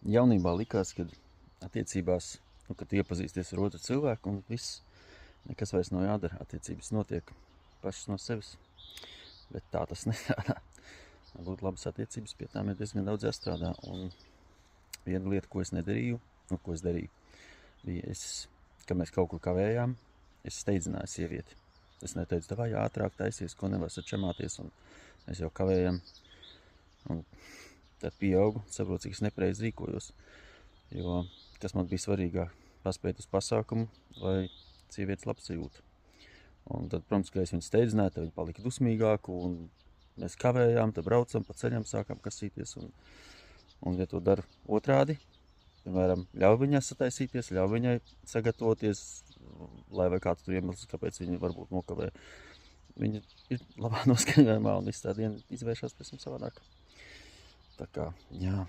jaunībā likās, ka attiecībās, kad tu iepazīsties ar otru cilvēku un viss, nekas vairs nav jādara, attiecības notiek pašas no sevis, bet tā tas nestrādā. Būt labas attiecības, pie tām ir diezgan daudz jāstrādā, un viena lieta, ko es nedarīju, ko es darīju, bija, kad mēs kaut kur kavējām, es steidzināju sievieti. Es neteicu, davai ātrāk taisies, ko nevar sačamāties, un mēs jau kavējam. Un tad pieaugu, saprotu, cik es nepareizi rīkojos. Jo, kas man bija svarīgāk, paspēt uz pasākumu, lai sievietes labsajūta. Un tad, protams, ka es viņu steidzināju, tad viņa palika dusmīgāku, un mēs kavējām, tad braucam, pa ceļam sākām kasīties. Un ja to dara otrādi, piemēram, ļauj viņai sataisīties, ļauj viņai sagatavoties, lai vai kāds tur iemesls, kāpēc viņi varbūt nokavē. Viņa ir labā noskaņojumā un viss tā diena izvēršās pēc tam savādāk. Tā kā, jā.